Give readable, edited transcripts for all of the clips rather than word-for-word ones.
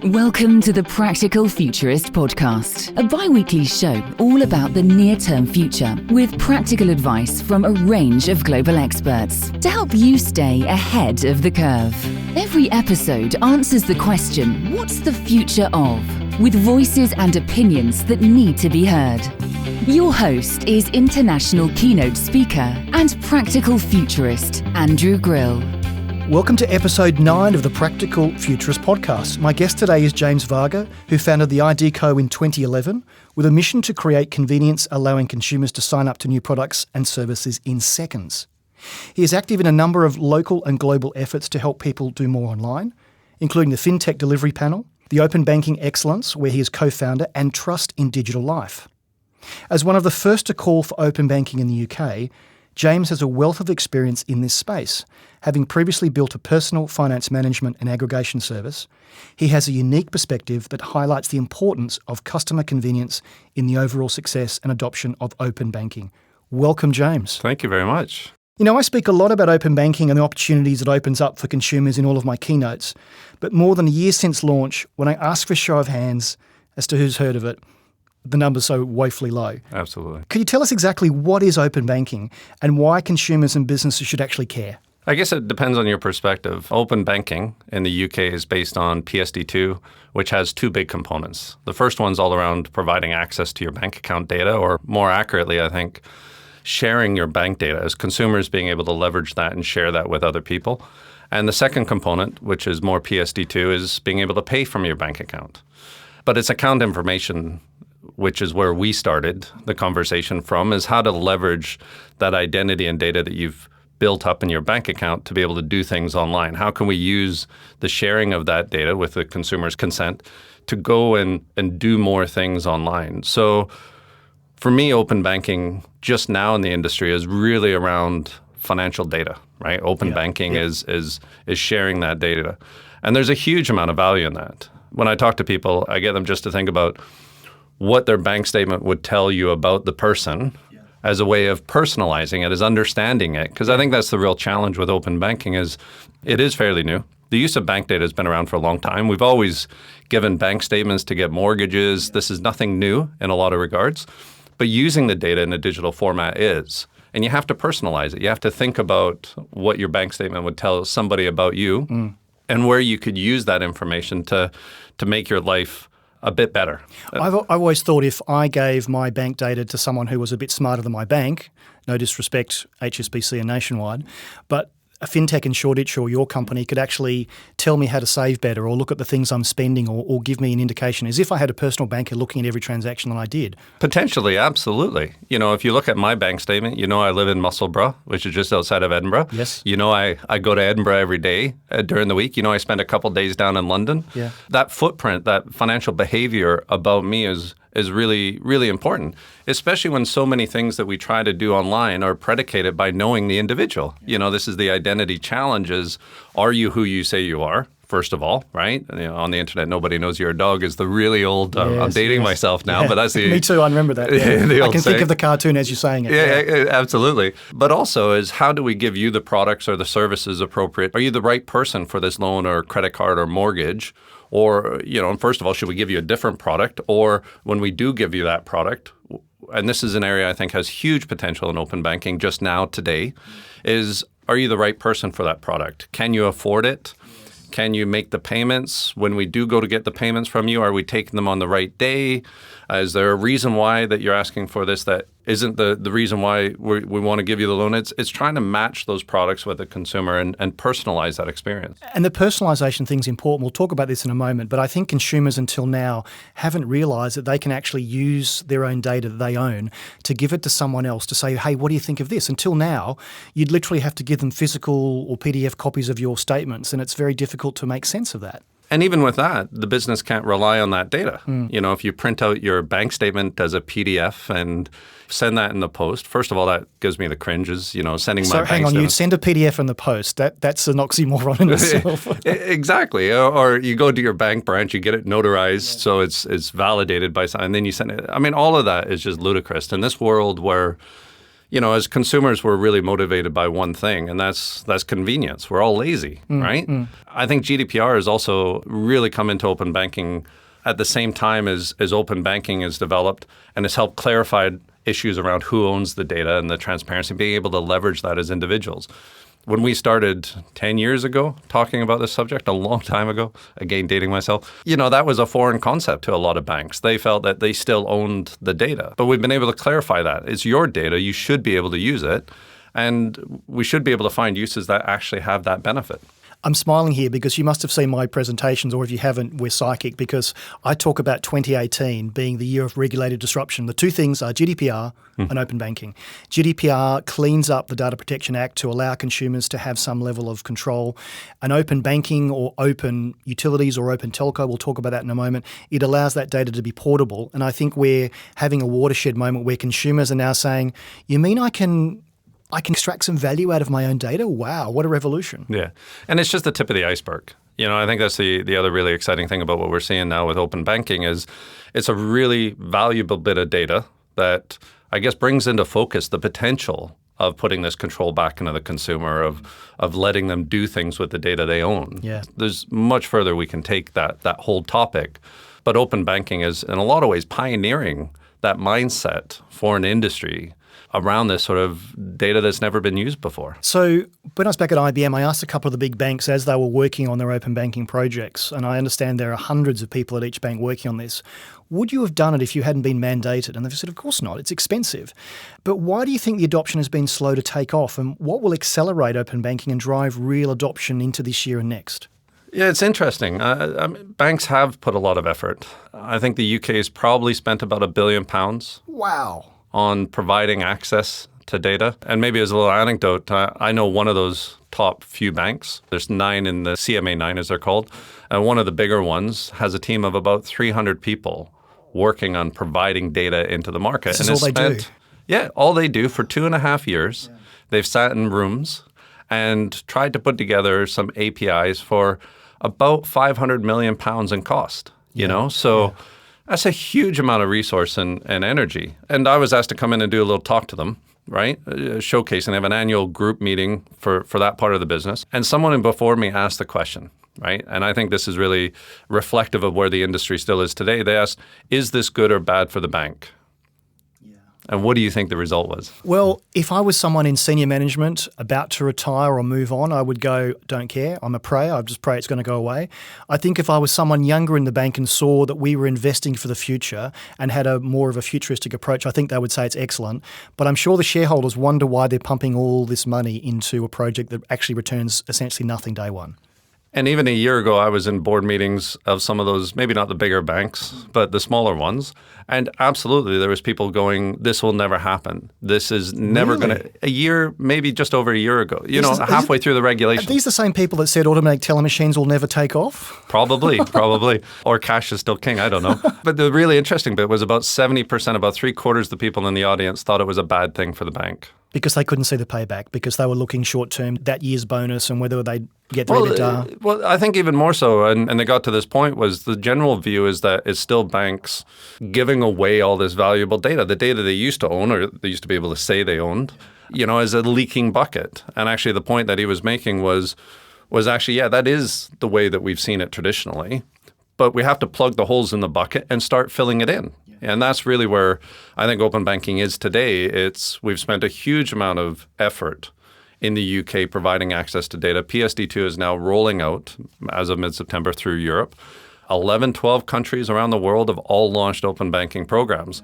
Welcome to the Practical Futurist podcast, a bi-weekly show all about the near-term future with practical advice from a range of global experts to help you stay ahead of the curve. Every episode answers the question, what's the future of? With voices and opinions that need to be heard. Your host is international keynote speaker and practical futurist, Andrew Grill. Welcome to episode 9 of the Practical Futurist podcast. My guest today is James Varga, who founded the ID Co in 2011 with a mission to create convenience allowing consumers to sign up to new products and services in seconds. He is active in a number of local and global efforts to help people do more online, including the Fintech Delivery Panel, the Open Banking Excellence, where he is co-founder, and Trust in Digital Life. As one of the first to call for open banking in the UK, James has a wealth of experience in this space. Having previously built a personal finance management and aggregation service, he has a unique perspective that highlights the importance of customer convenience in the overall success and adoption of open banking. Welcome, James. Thank you very much. You know, I speak a lot about open banking and the opportunities it opens up for consumers in all of my keynotes, but more than a year since launch, when I ask for a show of hands as to who's heard of it, the number's so woefully low. Absolutely. Could you tell us exactly what is open banking and why consumers and businesses should actually care? I guess it depends on your perspective. Open banking in the UK is based on PSD2, which has two big components. The first one's all around providing access to your bank account data, or more accurately, I think, sharing your bank data as consumers being able to leverage that and share that with other people. And the second component, which is more PSD2, is being able to pay from your bank account. But it's account information, which is where we started the conversation from, is how to leverage that identity and data that you've built up in your bank account to be able to do things online. How can we use the sharing of that data with the consumer's consent to go and do more things online? So for me, open banking just now in the industry is really around financial data, right? Open banking is sharing that data. And there's a huge amount of value in that. When I talk to people, I get them just to think about what their bank statement would tell you about the person as a way of personalizing it, as understanding it. Because I think that's the real challenge with open banking is it is fairly new. The use of bank data has been around for a long time. We've always given bank statements to get mortgages. This is nothing new in a lot of regards. But using the data in a digital format is. And you have to personalize it. You have to think about what your bank statement would tell somebody about you and where you could use that information to make your life a bit better. I've always thought if I gave my bank data to someone who was a bit smarter than my bank, no disrespect, HSBC and Nationwide, but a fintech in Shoreditch or your company could actually tell me how to save better or look at the things I'm spending or give me an indication, as if I had a personal banker looking at every transaction that I did. Potentially, absolutely. You know, if you look at my bank statement, you know I live in Musselburgh, which is just outside of Edinburgh. Yes. You know I go to Edinburgh every day during the week. You know I spend a couple days down in London. Yeah. That footprint, that financial behavior about me is really, really important, especially when so many things that we try to do online are predicated by knowing the individual. You know, this is the identity challenges. Are you who you say you are, first of all, right? You know, on the internet, nobody knows you're a dog is the really old, I'm dating myself now, but that's the... Me too, I remember that. Yeah. I can think of the cartoon as you're saying it. Yeah, absolutely. But also is how do we give you the products or the services appropriate? Are you the right person for this loan or credit card or mortgage? Or, you know, first of all, should we give you a different product? Or when we do give you that product, and this is an area I think has huge potential in open banking just now today, is are you the right person for that product? Can you afford it? Can you make the payments? When we do go to get the payments from you, are we taking them on the right day? Is there a reason why that you're asking for this that isn't the reason why we want to give you the loan? It's trying to match those products with the consumer and personalize that experience. And the personalisation thing's important. We'll talk about this in a moment, but I think consumers until now haven't realised that they can actually use their own data that they own to give it to someone else to say, hey, what do you think of this? Until now, you'd literally have to give them physical or PDF copies of your statements, and it's very difficult to make sense of that. And even with that, the business can't rely on that data. You know, if you print out your bank statement as a PDF and send that in the post, first of all, that gives me the cringes, you know, sending my bank statement. So hang on, you'd send a PDF in the post. That's an oxymoron in itself. Exactly. Or you go to your bank branch, you get it notarized, so it's validated by someone, and then you send it. I mean, all of that is just ludicrous. In this world where as consumers, we're really motivated by one thing, and that's convenience. We're all lazy, right? I think GDPR has also really come into open banking at the same time as open banking is developed and has helped clarify issues around who owns the data and the transparency, being able to leverage that as individuals. When we started 10 years ago talking about this subject, a long time ago, again, dating myself, that was a foreign concept to a lot of banks. They felt that they still owned the data. But we've been able to clarify that. It's your data. You should be able to use it. And we should be able to find uses that actually have that benefit. I'm smiling here because you must have seen my presentations, or if you haven't, we're psychic, because I talk about 2018 being the year of regulated disruption. The two things are GDPR and open banking. GDPR cleans up the Data Protection Act to allow consumers to have some level of control. And open banking or open utilities or open telco, we'll talk about that in a moment, it allows that data to be portable. And I think we're having a watershed moment where consumers are now saying, you mean I can extract some value out of my own data? Wow, what a revolution. Yeah. And it's just the tip of the iceberg. I think that's the other really exciting thing about what we're seeing now with open banking is it's a really valuable bit of data that I guess brings into focus the potential of putting this control back into the consumer, of letting them do things with the data they own. Yeah. There's much further we can take that whole topic. But open banking is in a lot of ways pioneering that mindset for an industry around this sort of data that's never been used before. So when I was back at IBM, I asked a couple of the big banks as they were working on their open banking projects, and I understand there are hundreds of people at each bank working on this. Would you have done it if you hadn't been mandated? And they've said, of course not. It's expensive. But why do you think the adoption has been slow to take off? And what will accelerate open banking and drive real adoption into this year and next? Yeah, it's interesting. Banks have put a lot of effort. I think the UK has probably spent about £1 billion. Wow. On providing access to data. And maybe as a little anecdote, I know one of those top few banks. There's 9 in the CMA 9, as they're called. And one of the bigger ones has a team of about 300 people working on providing data into the market. This is all they do? Yeah, all they do for 2.5 years. Yeah. They've sat in rooms and tried to put together some APIs for about £500 million in cost, So that's a huge amount of resource and energy. And I was asked to come in and do a little talk to them, right? Showcasing. They have an annual group meeting for that part of the business. And someone before me asked the question, right? And I think this is really reflective of where the industry still is today. They asked, is this good or bad for the bank? And what do you think the result was? Well, if I was someone in senior management about to retire or move on, I would go, don't care. I'm a prayer. I just pray it's going to go away. I think if I was someone younger in the bank and saw that we were investing for the future and had a more of a futuristic approach, I think they would say it's excellent. But I'm sure the shareholders wonder why they're pumping all this money into a project that actually returns essentially nothing day one. And even a year ago, I was in board meetings of some of those, maybe not the bigger banks, but the smaller ones. And absolutely, there was people going, this will never happen. This is never going to, a year, maybe just over a year ago, halfway through the regulation. Are these the same people that said automatic teller machines will never take off? Probably. Or cash is still king, I don't know. But the really interesting bit was about 70%, about 3/4 of the people in the audience thought it was a bad thing for the bank. Because they couldn't see the payback, because they were looking short-term, that year's bonus and whether they'd get the EBITDA. Well, I think even more so, and they got to this point, was the general view is that it's still banks giving away all this valuable data, the data they used to own or they used to be able to say they owned, as a leaking bucket. And actually the point that he was making was actually, yeah, that is the way that we've seen it traditionally. But we have to plug the holes in the bucket and start filling it in. And that's really where I think open banking is today. We've spent a huge amount of effort in the UK providing access to data. PSD2 is now rolling out as of mid-September through Europe. 11, 12 countries around the world have all launched open banking programs.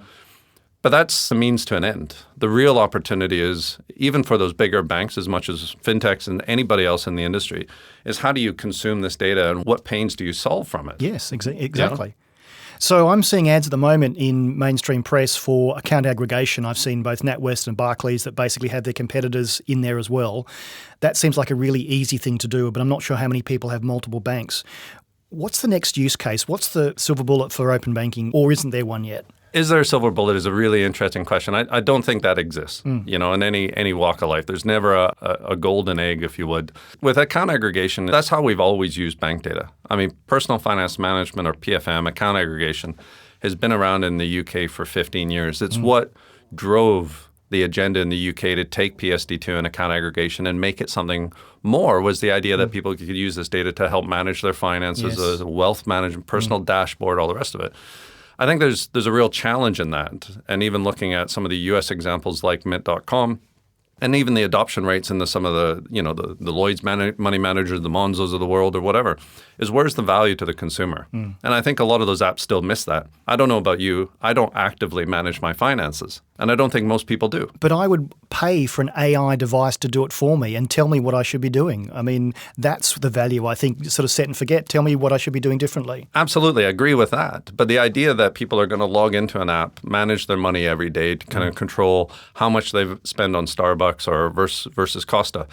But that's a means to an end. The real opportunity is, even for those bigger banks, as much as fintechs and anybody else in the industry, is how do you consume this data and what pains do you solve from it? Yes, exactly. So I'm seeing ads at the moment in mainstream press for account aggregation. I've seen both NatWest and Barclays that basically have their competitors in there as well. That seems like a really easy thing to do, but I'm not sure how many people have multiple banks. What's the next use case? What's the silver bullet for open banking, or isn't there one yet? Is there a silver bullet is a really interesting question. I don't think that exists, in any walk of life. There's never a golden egg, if you would. With account aggregation, that's how we've always used bank data. I mean, personal finance management, or PFM, account aggregation, has been around in the UK for 15 years. It's what drove the agenda in the UK to take PSD2 and account aggregation and make it something more was the idea that people could use this data to help manage their finances, as a wealth management, personal dashboard, all the rest of it. I think there's a real challenge in that. And even looking at some of the US examples like Mint.com, and even the adoption rates in some of the Lloyd's money managers, the Monzos of the world or whatever, is where's the value to the consumer? And I think a lot of those apps still miss that. I don't know about you. I don't actively manage my finances. And I don't think most people do. But I would pay for an AI device to do it for me and tell me what I should be doing. I mean, that's the value, I think, sort of set and forget. Tell me what I should be doing differently. Absolutely. I agree with that. But the idea that people are going to log into an app, manage their money every day to kind of control how much they spend on Starbucks or versus Costa.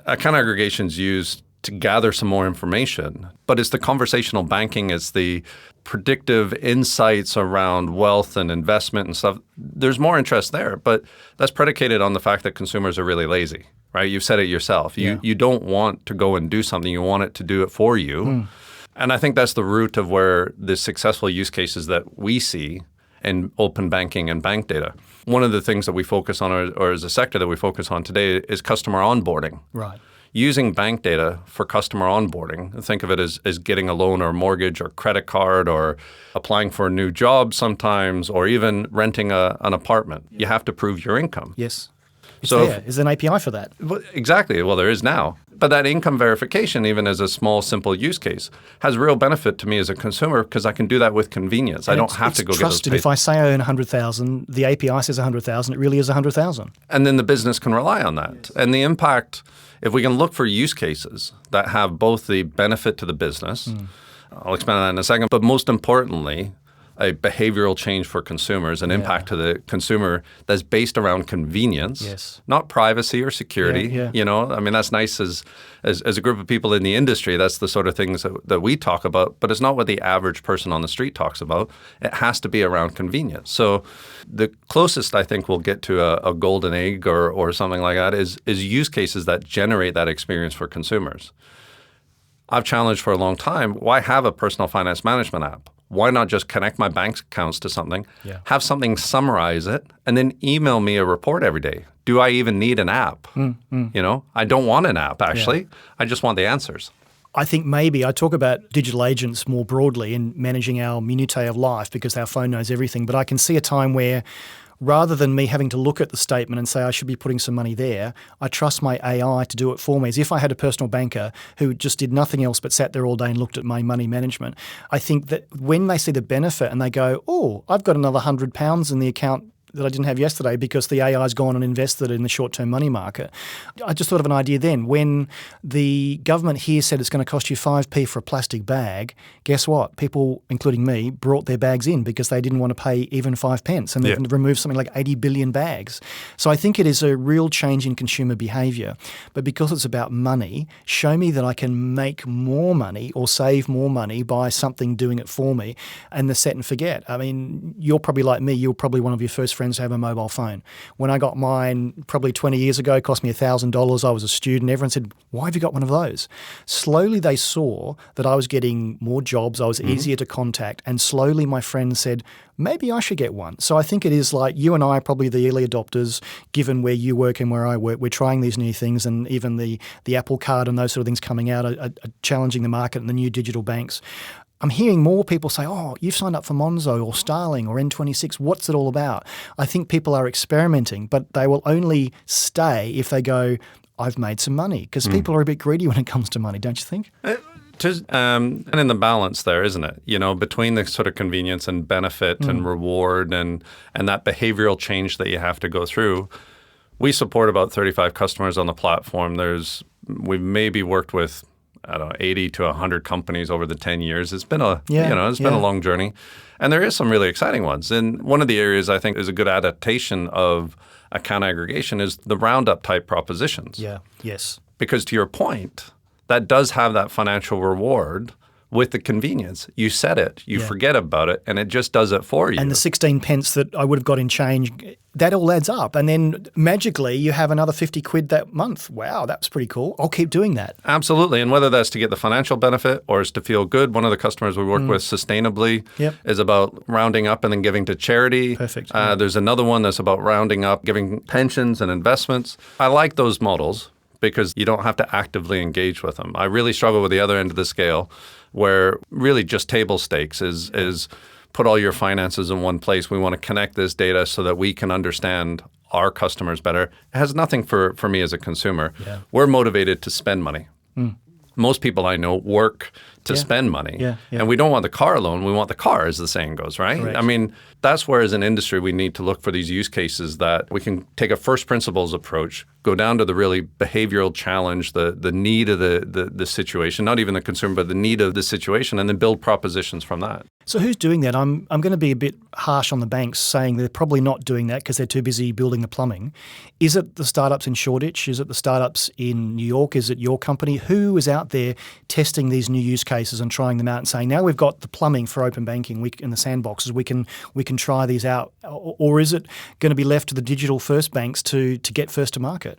Account aggregation is used to gather some more information, but it's the conversational banking, it's the predictive insights around wealth and investment and stuff. There's more interest there, but that's predicated on the fact that consumers are really lazy, right? You've said it yourself. You don't want to go and do something. You want it to do it for you. And I think that's the root of where the successful use cases that we see in open banking and bank data. One of the things that we focus on, or as a sector that we focus on today, is customer onboarding. Right. Using bank data for customer onboarding. Think of it as getting a loan or mortgage or credit card or applying for a new job sometimes, or even renting an apartment. You have to prove your income. Yes. There's an API for that. Exactly. Well, there is now. But that income verification, even as a small, simple use case, has real benefit to me as a consumer because I can do that with convenience. I don't have to go get those paid. If I say I earn 100,000, the API says 100,000, it really is 100,000. And then the business can rely on that. Yes. And the impact, if we can look for use cases that have both the benefit to the business, I'll expand on that in a second, but most importantly, a behavioral change for consumers, an impact to the consumer that's based around convenience, not privacy or security. You know, I mean, that's nice as a group of people in the industry. That's the sort of things that we talk about, but it's not what the average person on the street talks about. It has to be around convenience. So the closest I think we'll get to a golden egg or something like that is use cases that generate that experience for consumers. I've challenged for a long time, why have a personal finance management app? Why not just connect my bank accounts to something, have something summarize it, and then email me a report every day? Do I even need an app? You know, I don't want an app, actually. I just want the answers. I think maybe I talk about digital agents more broadly in managing our minutiae of life because our phone knows everything. But I can see a time where rather than me having to look at the statement and say I should be putting some money there, I trust my AI to do it for me. As if I had a personal banker who just did nothing else but sat there all day and looked at my money management. I think that when they see the benefit and they go, oh, I've got another £100 in the account that I didn't have yesterday because the AI's gone and invested in the short-term money market. I just thought of an idea then. When the government here said it's going to cost you 5p for a plastic bag, guess what? People, including me, brought their bags in because they didn't want to pay even 5 pence, and they've removed something like 80 billion bags. So I think it is a real change in consumer behaviour. But because it's about money, show me that I can make more money or save more money by something doing it for me, and the set and forget. I mean, you're probably like me. You're probably one of your first friends to have a mobile phone. When I got mine probably 20 years ago, it cost me $1,000. I was a student. Everyone said, why have you got one of those? Slowly they saw that I was getting more jobs. I was easier to contact. And slowly my friends said, maybe I should get one. So I think it is like you and I are probably the early adopters, given where you work and where I work. We're trying these new things, and even the Apple Card and those sort of things coming out are challenging the market and the new digital banks. I'm hearing more people say, oh, you've signed up for Monzo or Starling or N26. What's it all about? I think people are experimenting, but they will only stay if they go, I've made some money. Because people are a bit greedy when it comes to money, don't you think? And in the balance there, isn't it? You know, between the sort of convenience and benefit and reward and that behavioral change that you have to go through. We support about 35 customers on the platform. We've maybe worked with 80 to 100 companies over the 10 years. It's been been a long journey. And there is some really exciting ones. And one of the areas I think is a good adaptation of account aggregation is the roundup type propositions. Yeah, yes. Because to your point, that does have that financial reward with the convenience. You set it, you forget about it, and it just does it for you. And the 16 pence that I would have got in change, that all adds up. And then magically you have another 50 quid that month. Wow, that's pretty cool. I'll keep doing that. Absolutely. And whether that's to get the financial benefit or is to feel good, one of the customers we work with sustainably is about rounding up and then giving to charity. Perfect. There's another one that's about rounding up, giving pensions and investments. I like those models because you don't have to actively engage with them. I really struggle with the other end of the scale where really just table stakes is put all your finances in one place. We want to connect this data so that we can understand our customers better. It has nothing for me as a consumer. Yeah. We're motivated to spend money. Most people I know work to spend money. And we don't want the car alone. We want the car, as the saying goes, right? Correct. I mean, that's where as an industry we need to look for these use cases that we can take a first principles approach, go down to the really behavioral challenge, the need of the situation, not even the consumer, but the need of the situation, and then build propositions from that. So who's doing that? I'm going to be a bit harsh on the banks saying they're probably not doing that because they're too busy building the plumbing. Is it the startups in Shoreditch? Is it the startups in New York? Is it your company? Who is out there testing these new use cases and trying them out and saying, now we've got the plumbing for open banking in the sandboxes, we can try these out? Or is it going to be left to the digital first banks to get first to market?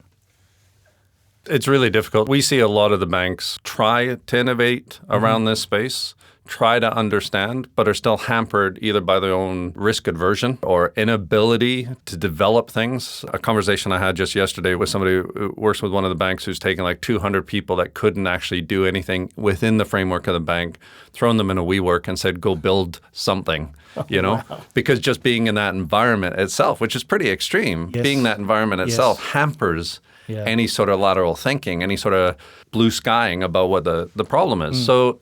It's really difficult. We see a lot of the banks try to innovate around this space, try to understand, but are still hampered either by their own risk aversion or inability to develop things. A conversation I had just yesterday with somebody who works with one of the banks who's taken like 200 people that couldn't actually do anything within the framework of the bank, thrown them in a WeWork and said, go build something, because just being in that environment itself, which is pretty extreme, being that environment itself hampers any sort of lateral thinking, any sort of blue skying about what the problem is. So,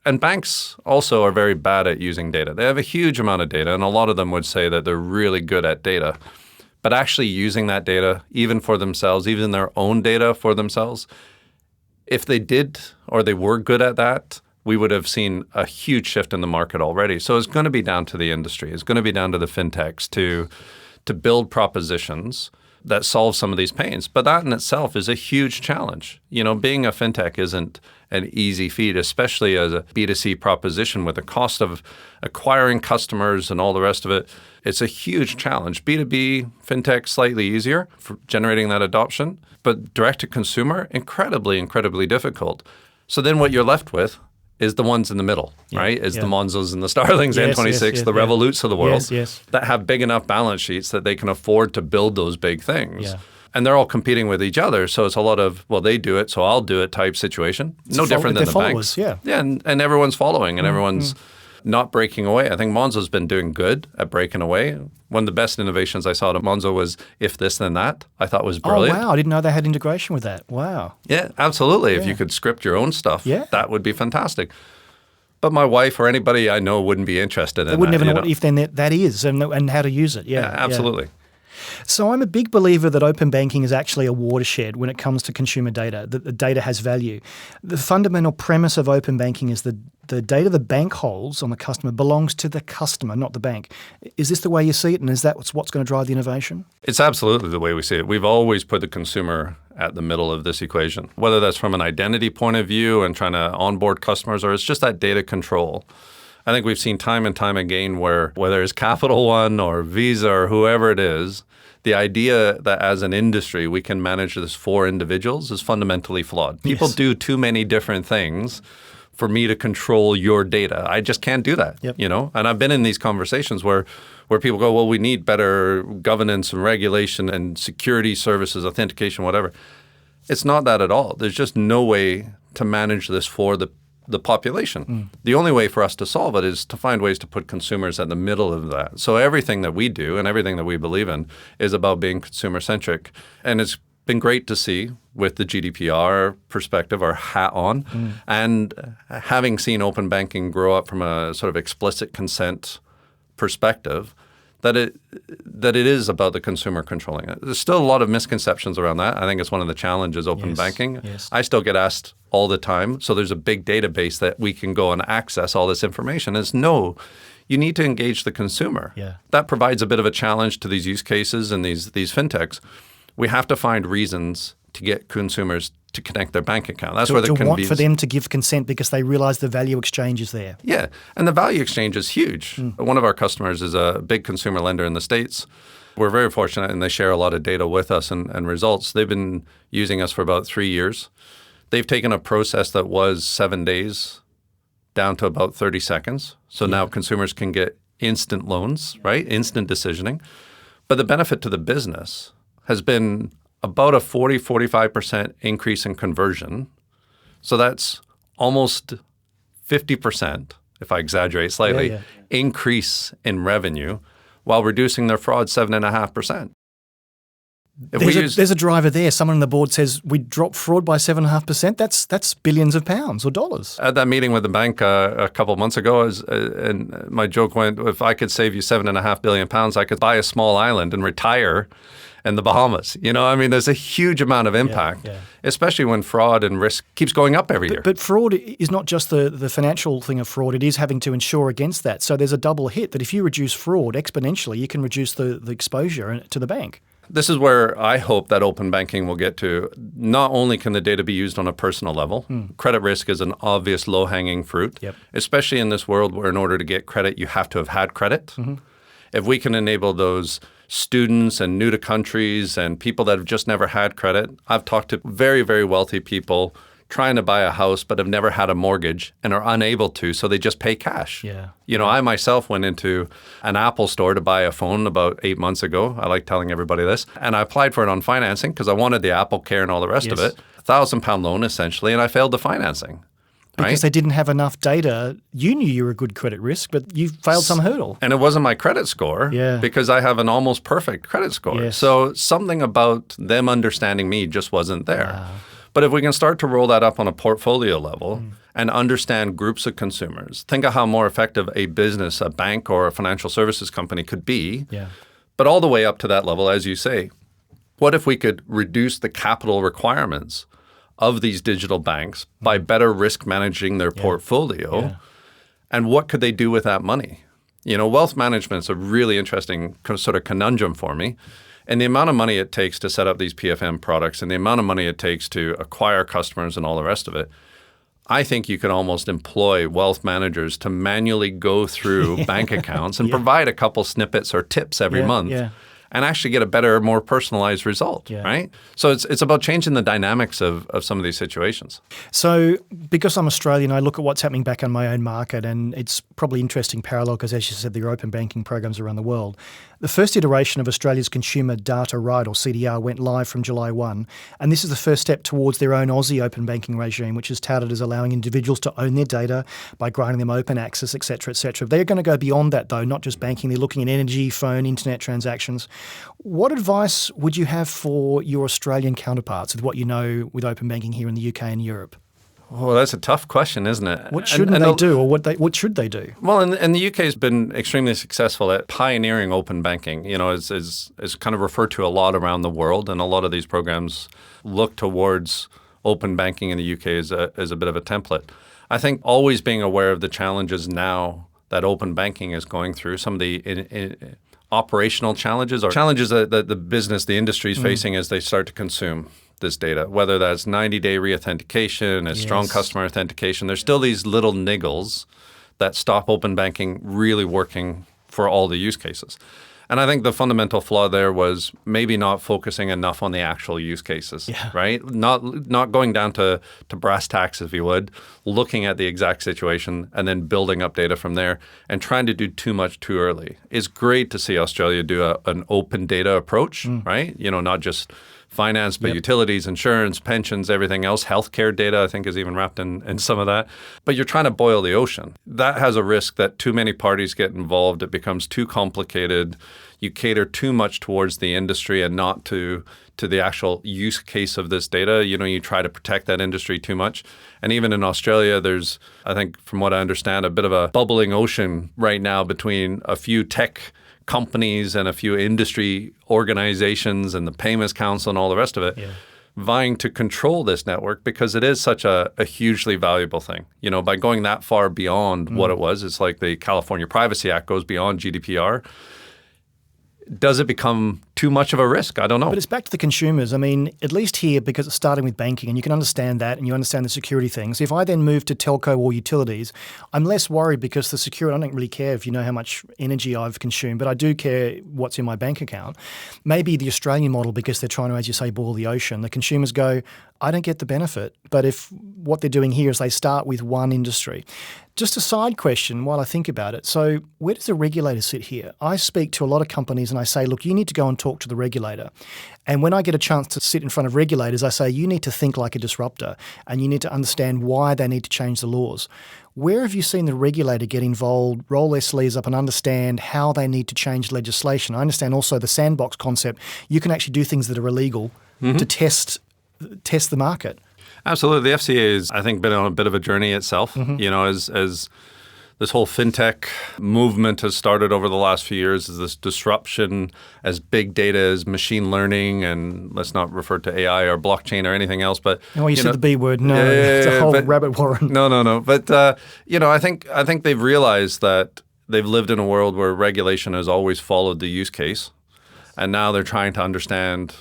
and banks also are very bad at using data. They have a huge amount of data, and a lot of them would say that they're really good at data. But actually using that data, even for themselves, even their own data for themselves, if they did or they were good at that, we would have seen a huge shift in the market already. So it's going to be down to the industry. It's going to be down to the fintechs to build propositions that solve some of these pains. But that in itself is a huge challenge. Being a fintech isn't an easy feat, especially as a B2C proposition with the cost of acquiring customers and all the rest of it. It's a huge challenge. B2B, fintech, slightly easier for generating that adoption, but direct to consumer, incredibly, incredibly difficult. So then what you're left with is the ones in the middle, right? Is the Monzos and the Starlings, N26, the Revoluts of the world that have big enough balance sheets that they can afford to build those big things. Yeah. And they're all competing with each other. So it's a lot of, well, they do it, so I'll do it type situation. No different than the banks. Yeah, and everyone's following and everyone's not breaking away. I think Monzo's been doing good at breaking away. One of the best innovations I saw at Monzo was if this, then that. I thought was brilliant. Oh, wow. I didn't know they had integration with that. Wow. Yeah, absolutely. Yeah. If you could script your own stuff, that would be fantastic. But my wife or anybody I know wouldn't be interested in that. They wouldn't even know what if then that is and how to use it. Yeah, absolutely. Yeah. So I'm a big believer that open banking is actually a watershed when it comes to consumer data, that the data has value. The fundamental premise of open banking is the data the bank holds on the customer belongs to the customer, not the bank. Is this the way you see it, and is that what's going to drive the innovation? It's absolutely the way we see it. We've always put the consumer at the middle of this equation, whether that's from an identity point of view and trying to onboard customers, or it's just that data control. I think we've seen time and time again where whether it's Capital One or Visa or whoever it is, the idea that as an industry we can manage this for individuals is fundamentally flawed. People do too many different things for me to control your data. I just can't do that, And I've been in these conversations where people go, well, we need better governance and regulation and security services, authentication, whatever. It's not that at all. There's just no way to manage this for the population. The only way for us to solve it is to find ways to put consumers at the middle of that. So everything that we do and everything that we believe in is about being consumer-centric. And it's been great to see with the GDPR perspective, our hat on, and having seen open banking grow up from a sort of explicit consent perspective, that it is about the consumer controlling it. There's still a lot of misconceptions around that. I think it's one of the challenges open banking. Yes. I still get asked all the time, so there's a big database that we can go and access all this information. No, you need to engage the consumer. Yeah. That provides a bit of a challenge to these use cases and these fintechs. We have to find reasons to get consumers to connect their bank account. That's to, where the to want convenience. for them to give consent because they realise the value exchange is there. Yeah, and the value exchange is huge. One of our customers is a big consumer lender in the States. We're very fortunate, and they share a lot of data with us and results. They've been using us for about 3 years. They've taken a process that was 7 days down to about 30 seconds. So now consumers can get instant loans, right? Instant decisioning. But the benefit to the business has been about a 45% increase in conversion. So that's almost 50%, if I exaggerate slightly, increase in revenue while reducing their fraud 7.5%. There's a driver there. Someone on the board says we drop fraud by 7.5%. That's billions of pounds or dollars. At that meeting with the bank a couple of months ago, and my joke went, if I could save you 7.5 billion pounds, I could buy a small island and retire in the Bahamas. I mean, there's a huge amount of impact, especially when fraud and risk keeps going up every year. But fraud is not just the financial thing of fraud. It is having to insure against that. So there's a double hit that if you reduce fraud exponentially, you can reduce the exposure to the bank. This is where I hope that open banking will get to. Not only can the data be used on a personal level, credit risk is an obvious low-hanging fruit, especially in this world where in order to get credit, you have to have had credit. If we can enable those students and new to countries and people that have just never had credit. I've talked to very, very wealthy people trying to buy a house but have never had a mortgage and are unable to, so they just pay cash. I myself went into an Apple store to buy a phone about 8 months ago. I like telling everybody this. And I applied for it on financing because I wanted the Apple Care and all the rest of it. £1,000 loan essentially, and I failed the financing. Because they didn't have enough data. You knew you were a good credit risk, but you failed some hurdle. And it wasn't my credit score because I have an almost perfect credit score. So something about them understanding me just wasn't there. But if we can start to roll that up on a portfolio level and understand groups of consumers, think of how more effective a business, a bank or a financial services company could be. But all the way up to that level, as you say, what if we could reduce the capital requirements of these digital banks by better risk managing their portfolio? And what could they do with that money? Wealth management is a really interesting sort of conundrum for me. And the amount of money it takes to set up these PFM products and the amount of money it takes to acquire customers and all the rest of it, I think you could almost employ wealth managers to manually go through bank accounts and provide a couple snippets or tips every month. And actually get a better, more personalized result, right? So it's about changing the dynamics of some of these situations. So because I'm Australian, I look at what's happening back on my own market, and it's probably interesting parallel because, as you said, there are open banking programs around the world. The first iteration of Australia's Consumer Data Right, or CDR, went live from July 1, and this is the first step towards their own Aussie open banking regime, which is touted as allowing individuals to own their data by granting them open access, et cetera, et cetera. They're going to go beyond that, though, not just banking. They're looking at energy, phone, internet transactions. What advice would you have for your Australian counterparts with what you know with open banking here in the UK and Europe? Well, that's a tough question, isn't it? What shouldn't they do, or what should they do? Well, and the UK has been extremely successful at pioneering open banking. Is kind of referred to a lot around the world, and a lot of these programs look towards open banking in the UK as a bit of a template. I think always being aware of the challenges now that open banking is going through, some of the operational challenges or challenges that the business, the industry is facing as they start to consume this data, whether that's 90-day reauthentication, strong customer authentication. There's still these little niggles that stop open banking really working for all the use cases. And I think the fundamental flaw there was maybe not focusing enough on the actual use cases, right? Not going down to brass tacks, if you would, looking at the exact situation and then building up data from there and trying to do too much too early. It's great to see Australia do an open data approach, right? Not just finance, but utilities, insurance, pensions, everything else. Healthcare data, I think, is even wrapped in some of that. But you're trying to boil the ocean. That has a risk that too many parties get involved. It becomes too complicated. You cater too much towards the industry and not to the actual use case of this data. You try to protect that industry too much. And even in Australia, there's, I think, from what I understand, a bit of a bubbling ocean right now between a few tech companies and a few industry organizations and the Payments Council and all the rest of it, vying to control this network because it is such a hugely valuable thing. By going that far beyond what it was, it's like the California Privacy Act goes beyond GDPR. does it become too much of a risk? I don't know. But it's back to the consumers. I mean, at least here, because it's starting with banking and you can understand that and you understand the security things. If I then move to telco or utilities, I'm less worried because the security, I don't really care if you know how much energy I've consumed, but I do care what's in my bank account. Maybe the Australian model, because they're trying to, as you say, boil the ocean, the consumers go, I don't get the benefit. But if what they're doing here is they start with one industry. Just a side question while I think about it. So where does the regulator sit here? I speak to a lot of companies and I say, look, you need to go and talk to the regulator. And when I get a chance to sit in front of regulators, I say, you need to think like a disruptor and you need to understand why they need to change the laws. Where have you seen the regulator get involved, roll their sleeves up and understand how they need to change legislation? I understand also the sandbox concept. You can actually do things that are illegal to test the market. Absolutely. The FCA has, I think, been on a bit of a journey itself. You know, as this whole fintech movement has started over the last few years, as this disruption, as big data, as machine learning, and let's not refer to AI or blockchain or anything else. But you said the B word. No, it's a whole rabbit warren. No. But I think they've realized that they've lived in a world where regulation has always followed the use case, and now they're trying to understand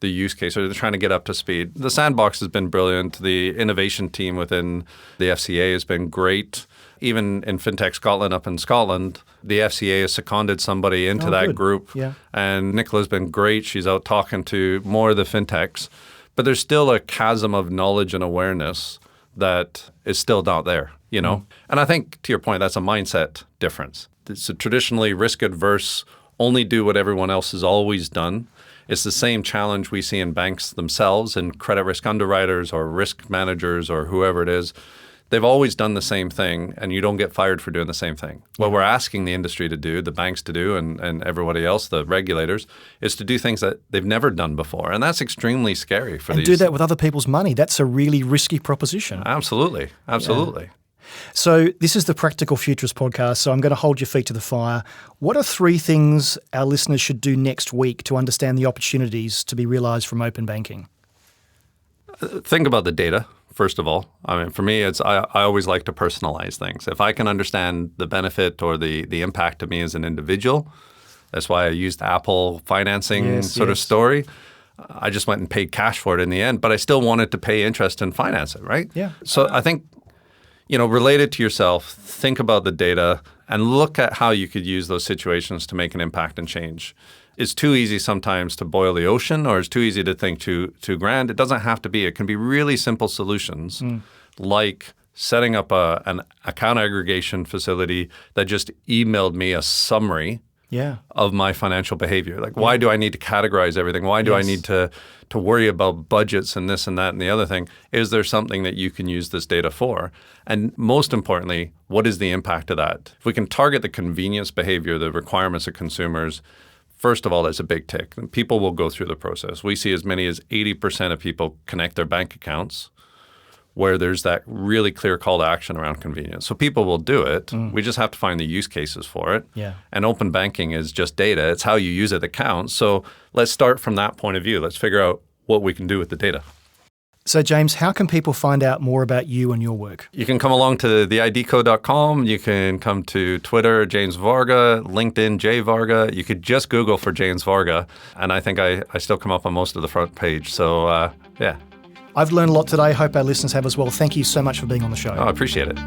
the use case, or they're trying to get up to speed. The sandbox has been brilliant. The innovation team within the FCA has been great. Even in Fintech Scotland, up in Scotland, the FCA has seconded somebody into that group. Yeah. And Nicola's been great. She's out talking to more of the fintechs. But there's still a chasm of knowledge and awareness that is still not there, you know? And I think, to your point, that's a mindset difference. It's a traditionally risk-adverse, only do what everyone else has always done. It's the same challenge we see in banks themselves and credit risk underwriters or risk managers or whoever it is. They've always done the same thing, and you don't get fired for doing the same thing. What we're asking the industry to do, the banks to do, and everybody else, the regulators, is to do things that they've never done before. And that's extremely scary for these. And do that with other people's money. That's a really risky proposition. Absolutely. Yeah. So this is the Practical Futurist podcast, so I'm going to hold your feet to the fire. What are 3 things our listeners should do next week to understand the opportunities to be realised from open banking? Think about the data, first of all. I mean, for me, I always like to personalize things. If I can understand the benefit or the impact to me as an individual, that's why I used Apple financing of story. I just went and paid cash for it in the end, but I still wanted to pay interest and finance it, right? Yeah. So I think, relate it to yourself, think about the data, and look at how you could use those situations to make an impact and change. It's too easy sometimes to boil the ocean, or it's too easy to think too grand. It doesn't have to be. It can be really simple solutions, like setting up an account aggregation facility that just emailed me a summary of my financial behavior. Like, why do I need to categorize everything? Why do I need to worry about budgets and this and that and the other thing? Is there something that you can use this data for? And most importantly, what is the impact of that? If we can target the convenience behavior, the requirements of consumers, first of all, that's a big tick. People will go through the process. We see as many as 80% of people connect their bank accounts where there's that really clear call to action around convenience. So people will do it. We just have to find the use cases for it. Yeah. And open banking is just data. It's how you use it that counts. So let's start from that point of view. Let's figure out what we can do with the data. So James, how can people find out more about you and your work? You can come along to theidco.com. You can come to Twitter, James Varga, LinkedIn, J Varga. You could just Google for James Varga. And I think I still come up on most of the front page. So, yeah. I've learned a lot today. Hope our listeners have as well. Thank you so much for being on the show. I appreciate it.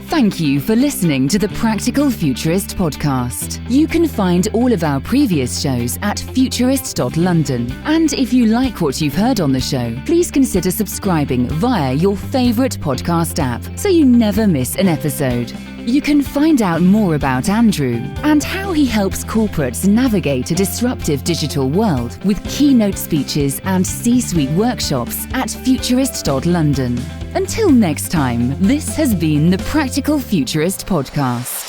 Thank you for listening to the Practical Futurist podcast. You can find all of our previous shows at futurist.london. And if you like what you've heard on the show, please consider subscribing via your favourite podcast app so you never miss an episode. You can find out more about Andrew and how he helps corporates navigate a disruptive digital world with keynote speeches and C-suite workshops at futurist.london. Until next time, this has been the Practical Futurist podcast.